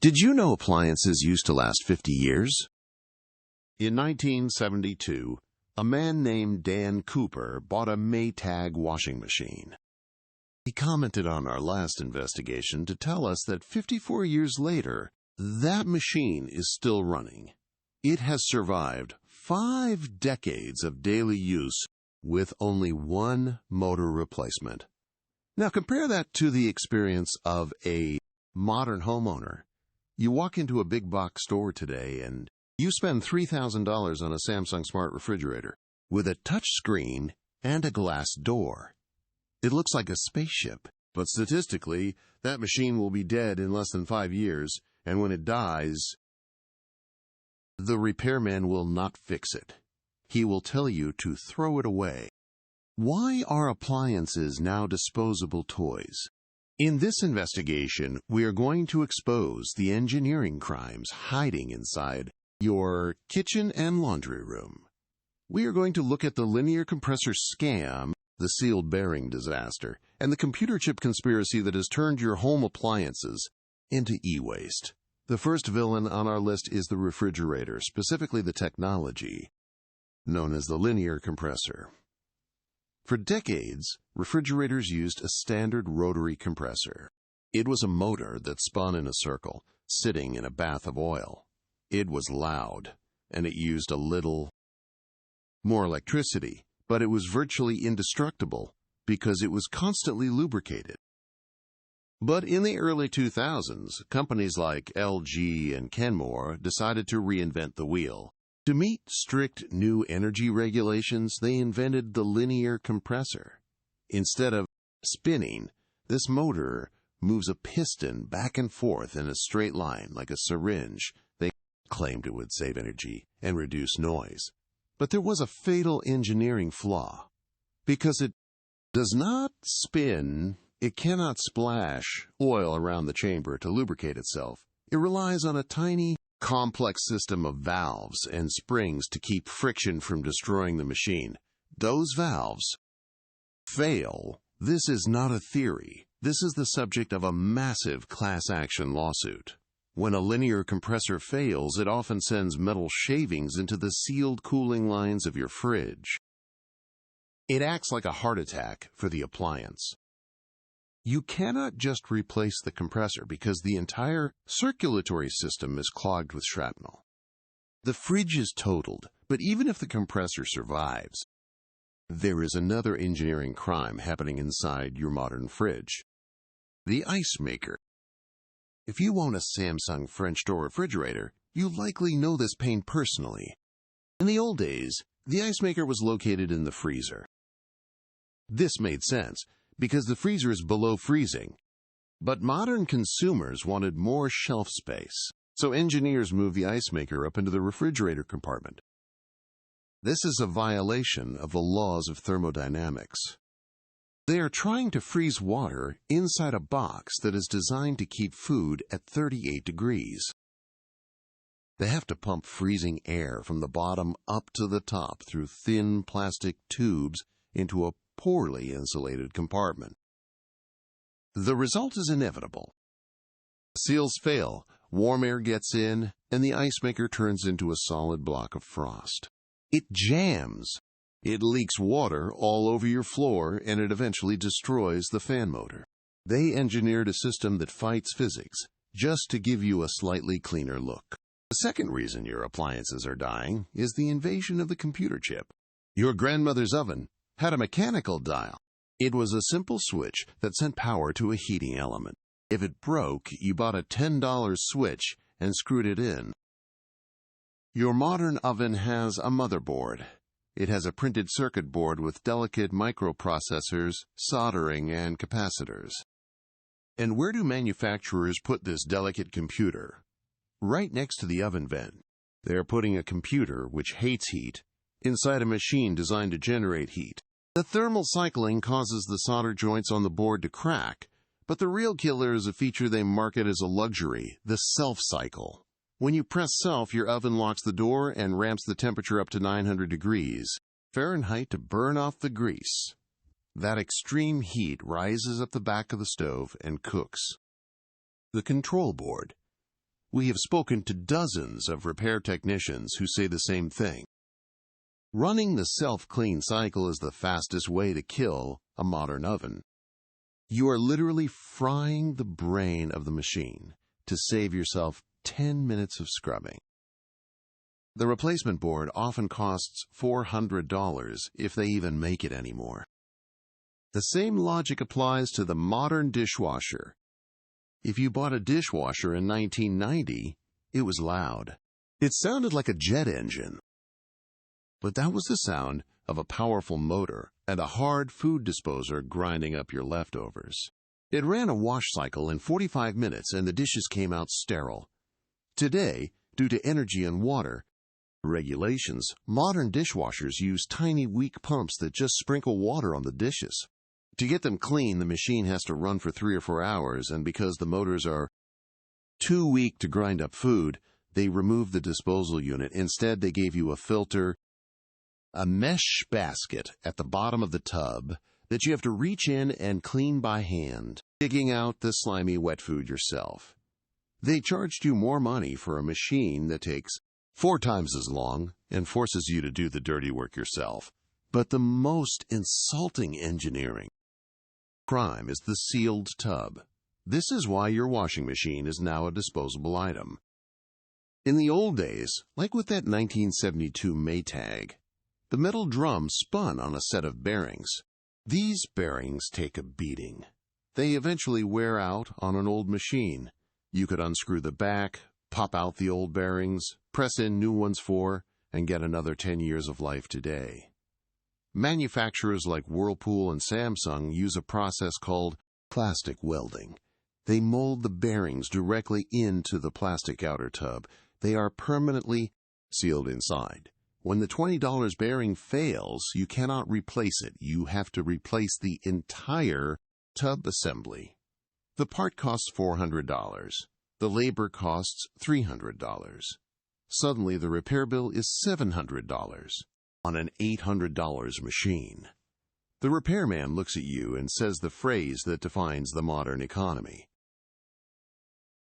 Did you know appliances used to last 50 years? In 1972, a man named Dan Cooper bought a Maytag washing machine. He commented on our last investigation to tell us that 54 years later, that machine is still running. It has survived 5 decades of daily use with only one motor replacement. Now compare that to the experience of a modern homeowner. You walk into a big box store today and you spend $3,000 on a Samsung smart refrigerator with a touch screen and a glass door. It looks like a spaceship, but statistically, that machine will be dead in less than 5 years, and when it dies, the repairman will not fix it. He will tell you to throw it away. Why are appliances now disposable toys? In this investigation, we are going to expose the engineering crimes hiding inside your kitchen and laundry room. We are going to look at the linear compressor scam, the sealed bearing disaster, and the computer chip conspiracy that has turned your home appliances into e-waste. The first villain on our list is the refrigerator, specifically the technology known as the linear compressor. For decades, refrigerators used a standard rotary compressor. It was a motor that spun in a circle, sitting in a bath of oil. It was loud, and it used a little more electricity, but it was virtually indestructible because it was constantly lubricated. But in the early 2000s, companies like LG and Kenmore decided to reinvent the wheel. To meet strict new energy regulations, they invented the linear compressor. Instead of spinning, this motor moves a piston back and forth in a straight line like a syringe. They claimed it would save energy and reduce noise. But there was a fatal engineering flaw. Because it does not spin, it cannot splash oil around the chamber to lubricate itself. It relies on a tiny, complex system of valves and springs to keep friction from destroying the machine. Those valves fail. This is not a theory. This is the subject of a massive class action lawsuit. When a linear compressor fails, it often sends metal shavings into the sealed cooling lines of your fridge. It acts like a heart attack for the appliance. You cannot just replace the compressor because the entire circulatory system is clogged with shrapnel. The fridge is totaled, but even if the compressor survives, there is another engineering crime happening inside your modern fridge. The ice maker. If you own a Samsung French door refrigerator, you likely know this pain personally. In the old days, the ice maker was located in the freezer. This made sense, because the freezer is below freezing. But modern consumers wanted more shelf space, so engineers moved the ice maker up into the refrigerator compartment. This is a violation of the laws of thermodynamics. They are trying to freeze water inside a box that is designed to keep food at 38 degrees. They have to pump freezing air from the bottom up to the top through thin plastic tubes into a poorly insulated compartment. The result is inevitable. Seals fail, warm air gets in, and the ice maker turns into a solid block of frost. It jams. It leaks water all over your floor, and it eventually destroys the fan motor. They engineered a system that fights physics just to give you a slightly cleaner look. The second reason your appliances are dying is the invasion of the computer chip. Your grandmother's oven had a mechanical dial. It was a simple switch that sent power to a heating element. If it broke, you bought a $10 switch and screwed it in. Your modern oven has a motherboard. It has a printed circuit board with delicate microprocessors, soldering, and capacitors. And where do manufacturers put this delicate computer? Right next to the oven vent. They are putting a computer, which hates heat, inside a machine designed to generate heat. The thermal cycling causes the solder joints on the board to crack, but the real killer is a feature they market as a luxury, the self cycle. When you press self, your oven locks the door and ramps the temperature up to 900 degrees Fahrenheit to burn off the grease. That extreme heat rises up the back of the stove and cooks. The control board. We have spoken to dozens of repair technicians who say the same thing. Running the self-clean cycle is the fastest way to kill a modern oven. You are literally frying the brain of the machine to save yourself 10 minutes of scrubbing. The replacement board often costs $400 if they even make it anymore. The same logic applies to the modern dishwasher. If you bought a dishwasher in 1990, it was loud. It sounded like a jet engine. But that was the sound of a powerful motor and a hard food disposer grinding up your leftovers. It ran a wash cycle in 45 minutes and the dishes came out sterile. Today, due to energy and water regulations, modern dishwashers use tiny, weak pumps that just sprinkle water on the dishes. To get them clean, the machine has to run for 3 or 4 hours, and because the motors are too weak to grind up food, they remove the disposal unit. Instead, they gave you a filter, a mesh basket at the bottom of the tub that you have to reach in and clean by hand, digging out the slimy wet food yourself. They charged you more money for a machine that takes 4 times as long and forces you to do the dirty work yourself. But the most insulting engineering crime is the sealed tub. This is why your washing machine is now a disposable item. In the old days, like with that 1972 Maytag, the metal drum spun on a set of bearings. These bearings take a beating. They eventually wear out on an old machine. You could unscrew the back, pop out the old bearings, press in new ones and get another 10 years of life today. Manufacturers like Whirlpool and Samsung use a process called plastic welding. They mold the bearings directly into the plastic outer tub. They are permanently sealed inside. When the $20 bearing fails, you cannot replace it. You have to replace the entire tub assembly. The part costs $400. The labor costs $300. Suddenly, the repair bill is $700 on an $800 machine. The repairman looks at you and says the phrase that defines the modern economy.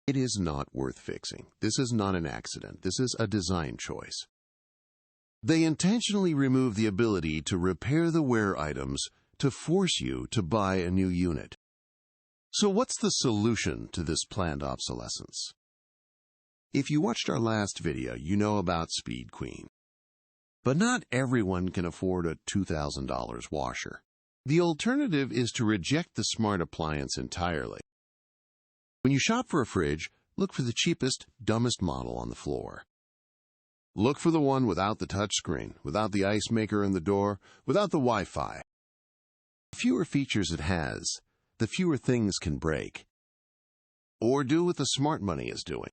It is not worth fixing. This is not an accident. This is a design choice. They intentionally remove the ability to repair the wear items to force you to buy a new unit. So what's the solution to this planned obsolescence? If you watched our last video, you know about Speed Queen. But not everyone can afford a $2,000 washer. The alternative is to reject the smart appliance entirely. When you shop for a fridge, look for the cheapest, dumbest model on the floor. Look for the one without the touchscreen, without the ice maker in the door, without the Wi-Fi. The fewer features it has, the fewer things can break. Or do what the smart money is doing.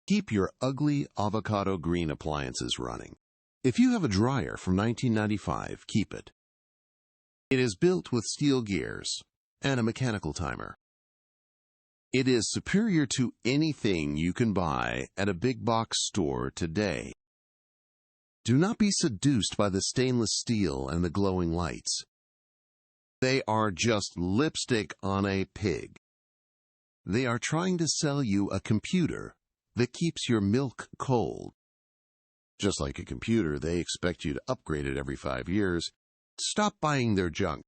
Keep your ugly avocado green appliances running. If you have a dryer from 1995, keep it. It is built with steel gears and a mechanical timer. It is superior to anything you can buy at a big box store today. Do not be seduced by the stainless steel and the glowing lights. They are just lipstick on a pig. They are trying to sell you a computer that keeps your milk cold. Just like a computer, they expect you to upgrade it every 5 years. Stop buying their junk.